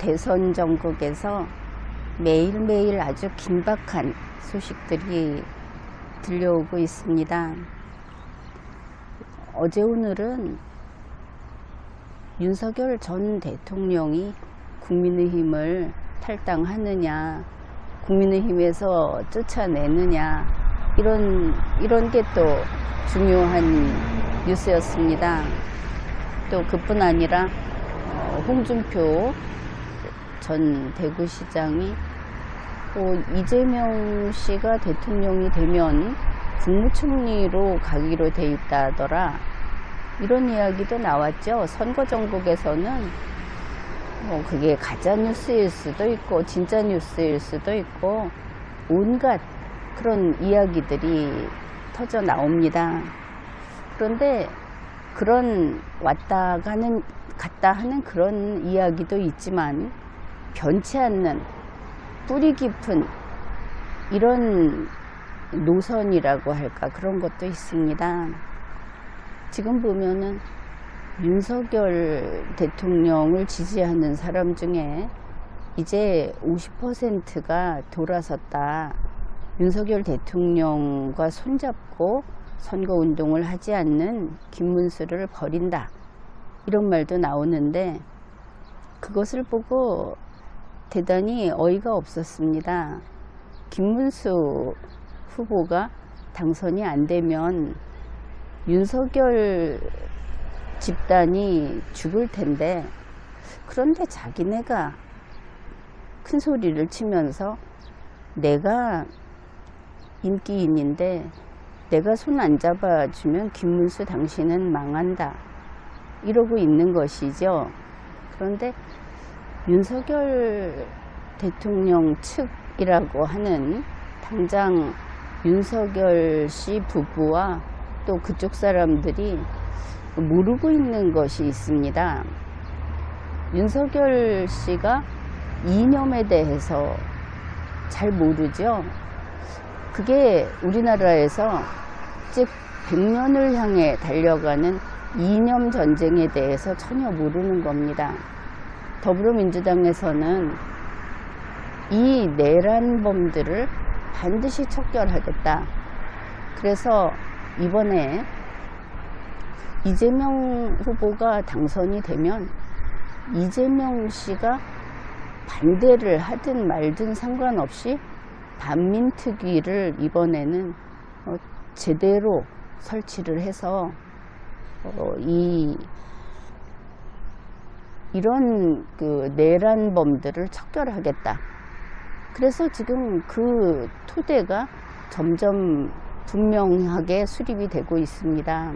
대선 전국에서 매일매일 아주 긴박한 소식들이 들려오고 있습니다. 어제 오늘은 윤석열 전 대통령이 국민의힘을 탈당하느냐, 국민의힘에서 쫓아내느냐, 이런 게 또 중요한 뉴스였습니다. 또 그뿐 아니라 홍준표 전 대구시장이 이재명 씨가 대통령이 되면 국무총리로 가기로 돼 있다더라, 이런 이야기도 나왔죠. 선거 전국에서는 그게 가짜 뉴스일 수도 있고 진짜 뉴스일 수도 있고 온갖 그런 이야기들이 터져 나옵니다. 그런데 그런 왔다 갔다 하는 그런 이야기도 있지만 변치 않는 뿌리 깊은 이런 노선이라고 할까, 그런 것도 있습니다. 지금 보면은 윤석열 대통령을 지지하는 사람 중에 이제 50%가 돌아섰다. 윤석열 대통령과 손잡고 선거운동을 하지 않는 김문수를 버린다, 이런 말도 나오는데 그것을 보고 대단히 어이가 없었습니다. 김문수 후보가 당선이 안 되면 윤석열 집단이 죽을 텐데, 그런데 자기네가 큰 소리를 치면서 내가 인기인인데 내가 손 안 잡아주면 김문수 당신은 망한다, 이러고 있는 것이죠. 그런데 윤석열 대통령 측이라고 하는 당장 윤석열 씨 부부와 또 그쪽 사람들이 모르고 있는 것이 있습니다. 윤석열 씨가 이념에 대해서 잘 모르죠. 그게 우리나라에서 즉 100년을 향해 달려가는 이념 전쟁에 대해서 전혀 모르는 겁니다. 더불어민주당에서는 이 내란범들을 반드시 척결하겠다. 그래서 이번에 이재명 후보가 당선이 되면 이재명 씨가 반대를 하든 말든 상관없이 반민특위를 이번에는 제대로 설치를 해서 이런 그 내란범들을 척결하겠다. 그래서 지금 그 토대가 점점 분명하게 수립이 되고 있습니다.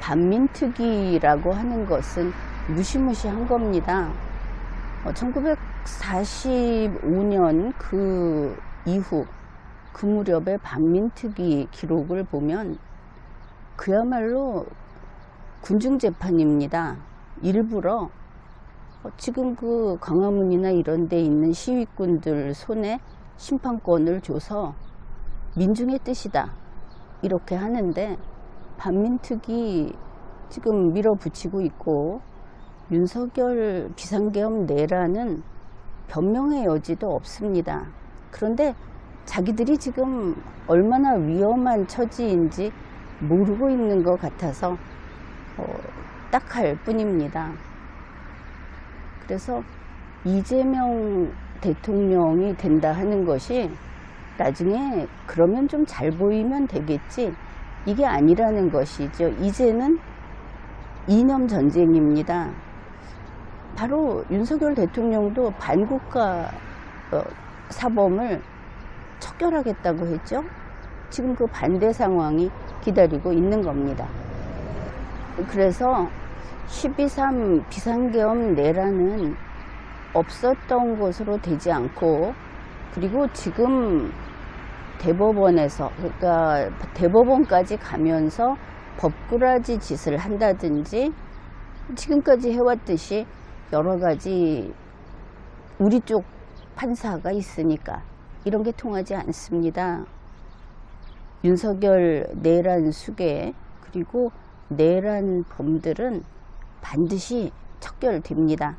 반민특위라고 하는 것은 무시무시한 겁니다. 1945년 그 이후 그 무렵의 반민특위 기록을 보면 그야말로 군중재판입니다. 일부러 지금 그 광화문이나 이런 데 있는 시위꾼들 손에 심판권을 줘서 민중의 뜻이다, 이렇게 하는데 반민특위 지금 밀어붙이고 있고 윤석열 비상계엄 내란은 변명의 여지도 없습니다. 그런데 자기들이 지금 얼마나 위험한 처지인지 모르고 있는 것 같아서 딱할 뿐입니다. 그래서 이재명 대통령이 된다 하는 것이 나중에 그러면 좀 잘 보이면 되겠지, 이게 아니라는 것이죠. 이제는 이념 전쟁입니다. 바로 윤석열 대통령도 반국가 사범을 척결하겠다고 했죠. 지금 그 반대 상황이 기다리고 있는 겁니다. 그래서 12.3 비상계엄 내란은 없었던 것으로 되지 않고, 그리고 지금 대법원에서, 그러니까 대법원까지 가면서 법꾸라지 짓을 한다든지 지금까지 해왔듯이 여러 가지 우리 쪽 판사가 있으니까 이런 게 통하지 않습니다. 윤석열 내란 수괴 그리고 내란 범들은 반드시 척결됩니다.